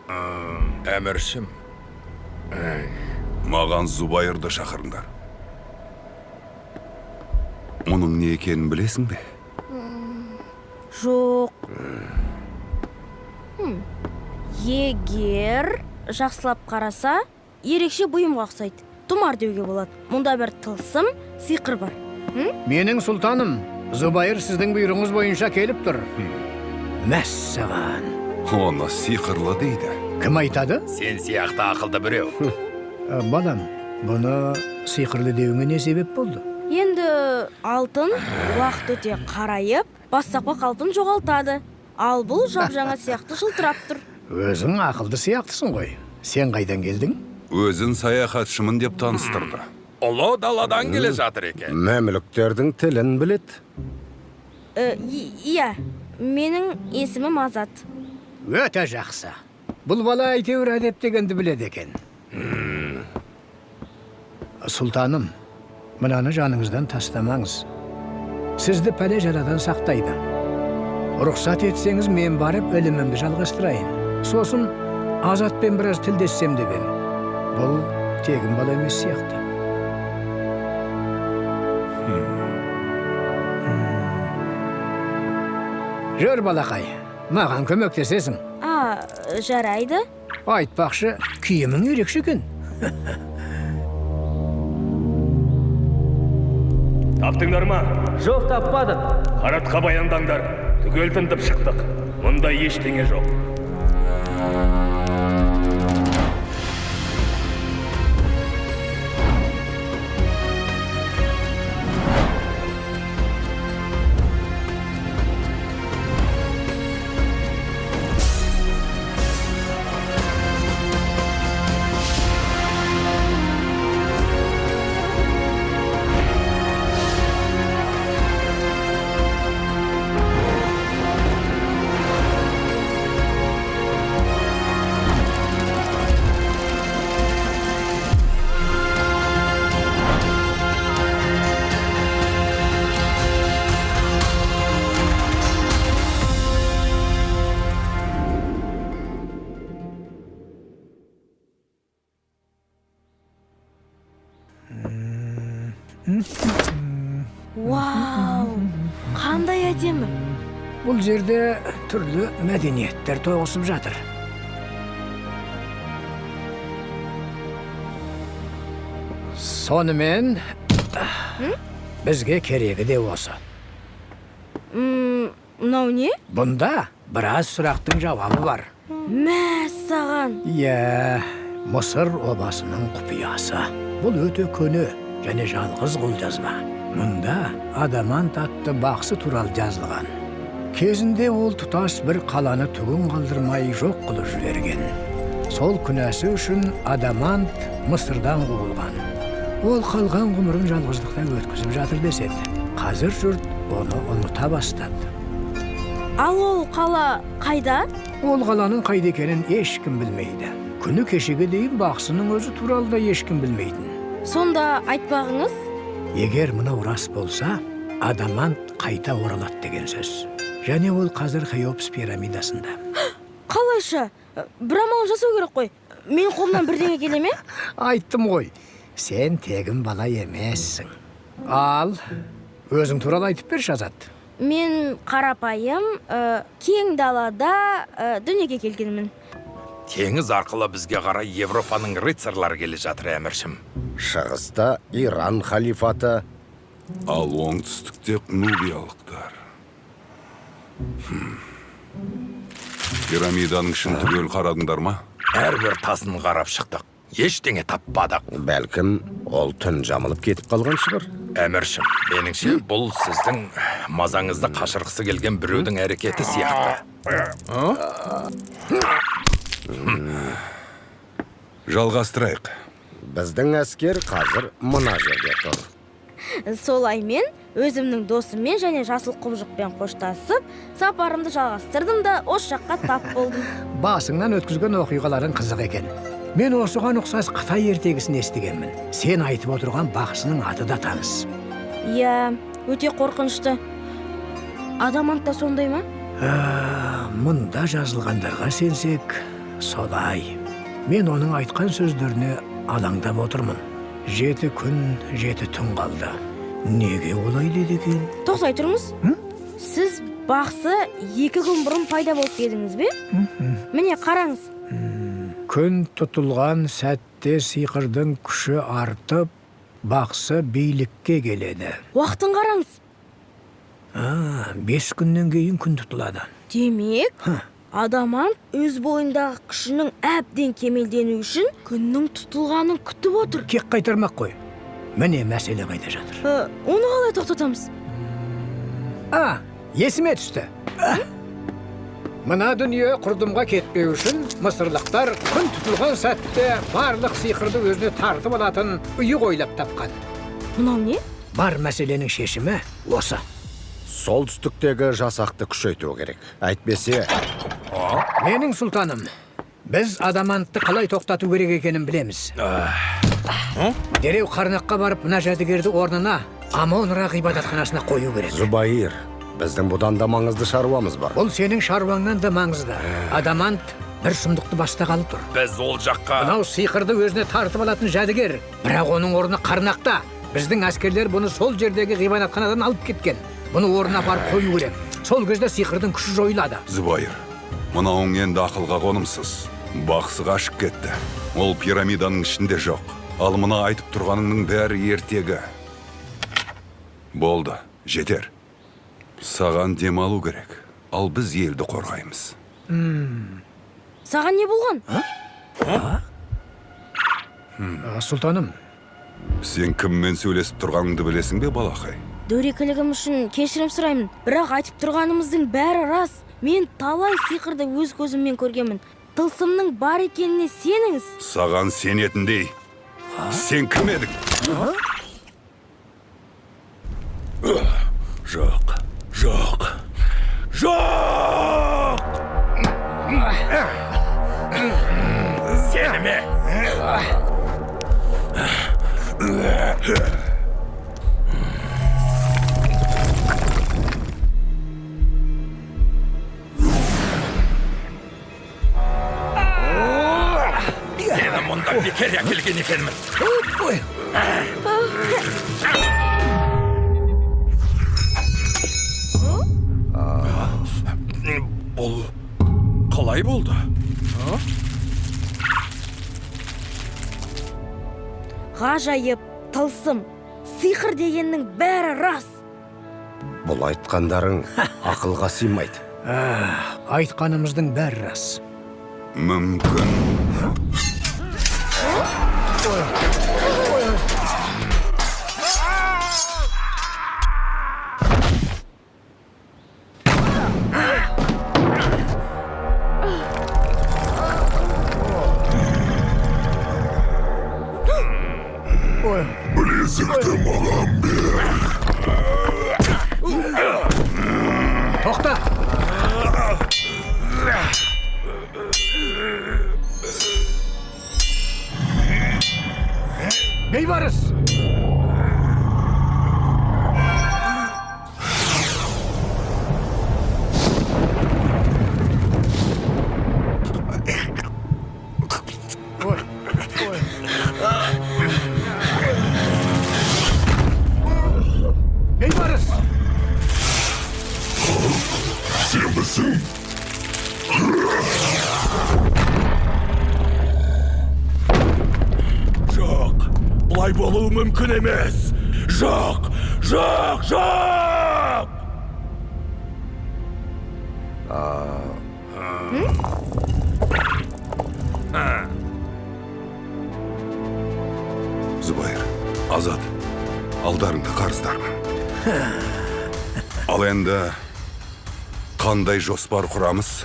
Әміршім, маған Зубайырды шақырыңдар. Оның не екенін білесің бе? Жоқ. Егер жақсылап қараса, ерекше бұйымға ұқсайды. Тұмар деуге болады. Мұнда бір тылсым, сиқыр бар. Менің сұлтаным, Зубайыр сіздің бұйрығыңыз бойынша келіп тұр. Мәссаған. Оны сиқырлы дейді. Кім айтады? Сен сияқты ақылды біреу. Балам, бұны сиқырлы деуіңе не себеп болды? Енді алтын уақыт өте қарайып, бастапқы қалпын жоғалтады. Ал бұл жап-жаңа сияқты жылтырап тұр. Өзің ақылды сияқтысың ғой. Сен қайдан келдің? Өзін саяхатшымын деп таныстырды. Ұлы даладан келе жатыр екен. Мәмліктердің тілін білет. Иә, менің есімім Азат. Өте жақсы. Бұл бала әйтеуір әдеп дегенді біледі екен. Сұлтаным, мынаны жаныңыздан тастамаңыз. Сізді пәле жарадан сақтайды. Рұқсат етсеңіз, мен барып ілімімді жалғастырайын. Сосын Азатпен біраз тілдессем деп едім. Бұл тегін бала емес сияқты. Жүр балақай, маған көмектесесің. Жарайды. Айтпақшы, киімің ерекше екен. Таптыңдар ма? Жоқ, таппадық. Қаратқа баяндаңдар. Түгел тыңдап шықтық. Мұнда ештеңе жоқ. Вау, қандай әдемі. Бұл жерде түрлі мәдениеттер тоғысып жатыр. Сонымен, бізге керегі де осы. Мынау не? Бұнда біраз сұрақтың жауабы бар. Мәссаған. Иә, Мысыр обасының құпиясы. Бұл өте көне және жалғыз қолжазба. Мұнда Адамант атты бақсы туралы жазылған. Кезінде ол тұтас бір қаланы түгін қалдырмай жоқ қылып жіберген. Сол күнәсі үшін Адамант Мысырдан қуылған. Ол қалған ғұмырын жалғыздықта өткізіп жатыр деседі. Қазір жұрт оны ұмыта бастады. Ал ол қала қайда? Ол қаланың қайда екенін ешкім білмейді. Күні кешеге дейін бақсының өзі туралы да ешкім білмейтін. Сонда айтпағыңыз? Егер мұнау рас болса, Адамант қайта оралады деген сөз. Және ол қазір Хеопс пирамидасында. Қалайша? Бір амалын жасау керек қой. Мен қолымнан бірдеңе келе ме? Айттым ғой, сен тегін бала емессің. Ал, өзің туралы айтып берші, Азат. Мен қарапайым, кең далада дүниеге келгенмін. Теңіз арқылы бізге қарай Европаның рыцарлары келе жатыр, әміршім. Шығыста Иран халифаты. Ал оңтүстікте нубиялықтар. Пирамиданың ішін түгел қарадыңдар ма? Әрбір тасын қарап шықтық. Ештеңе таппадық. Бәлкім, ол түн жамылып кетіп қалған шығар. Әміршім, меніңше бұл сіздің мазаңызды қашырғысы келген біреудің әрекеті сияқты. Жалғастырайық. Біздің әскер қазір мына жерде тұр. Солай мен өзімнің досыммен және жасыл құбыжықпен қоштасып, сапарымды жалғастырдым да осы жаққа тап болдым. Басыңнан өткізген оқиғаларың қызық екен. Мен осыған ұқсас Қытай ертегісін естігенмін. Сен айтып отырған бақсының аты да таныс. Иә, өте қорқынышты. Адамант та сондай ма? Мұнда жазылғандарға сенсек, Солай. Мен оның айтқан сөздеріне алаңдап отырмын. 7 күн, 7 түн қалды. Неге олай деді екен? Тоқтай тұрмыз. Сіз бақсы 2 күн бұрын пайда болып едіңіз бе? Міне қараңыз. Күн тұтылған сәтте сиқырдың күші артып, бақсы билікке келеді. Уақытын қараңыз. 5 күннен кейін күн тұтылады. Демек, адамант өз бойындағы күшінің әбден кемелдену үшін күннің тұтылғанын күтіп отыр. Кек қайтармақ қой. Міне мәселе қайда жатыр. Оны қалай тоқтатамыз? Есіме түсті. Мына дүние құрдымға кетпеу үшін мысырлықтар күн тұтылған сәтте барлық сиқырды өзіне тартып алатын үйі ойлап тапқан. Мынау не? Бар мәселенің шешімі осы. Солтүстіктегі жасақты күшейту керек. Әйтпесе, Менің сұлтаным, біз адамантты қалай тоқтату керек екенін білеміз. Дереу қарнаққа барып, мына жәдігерді орнына Амон-Ра ғибадатханасына қою керек. Зубайыр, біздің бұдан да маңызды шаруамыз бар. Бұл сенің шаруаңнан да маңызды. Адамант бір сұмдықты бастағалы тұр. Біз ол жаққа... Мынау сиқырды өзіне тартып алатын жәдігер. Бірақ оның орны қарнақта. Біздің әскерлер бұны сол жердегі ғибадатханадан алып кеткен. Бұны орнына апарып қою керек. Сол кезде сиқырдың күші жойылады. Зубайыр, мынауың енді ақылға қонымсыз. Бақсы қашып кетті. Ол пирамиданың ішінде жоқ. Ал мына айтып тұрғаныңның бәрі ертегі. Болды, жетер. Саған демалу керек. Ал біз елді қорғаймыз. Саған не болған? Сұлтаным, Сен кіммен сөйлесіп тұрғаныңды білесің бе, балақай? Дөрекілігім үшін кешірім сұраймын. Бірақ айтып тұрғанымыздың бәрі рас. Мен талай сиқырды өз көзіммен көргенмін. Тылсымның бар екеніне сеніңіз. Саған сенетіндей. Сен кім едің? Жоқ, жоқ, жоқ! Сені ме? Сені мұнда бекер әкелген екенмін. Бұл қалай болды? Ғажайып, тылсым, сиқыр дегеннің бәрі рас. Бұл айтқандарың ақылға сыймайды. айтқанымыздың бәрі рас. Мүмкін. Білезікті маған бер. Тоқта! Бейбарыс! Бейбарыс! Сен білсің? Жоқ, бұлай болуы мүмкін емес. Жоқ, жоқ, жоқ! Зубайыр, Азат, алдарыңда қарыздармын. Ал енді қандай жоспар құрамыз?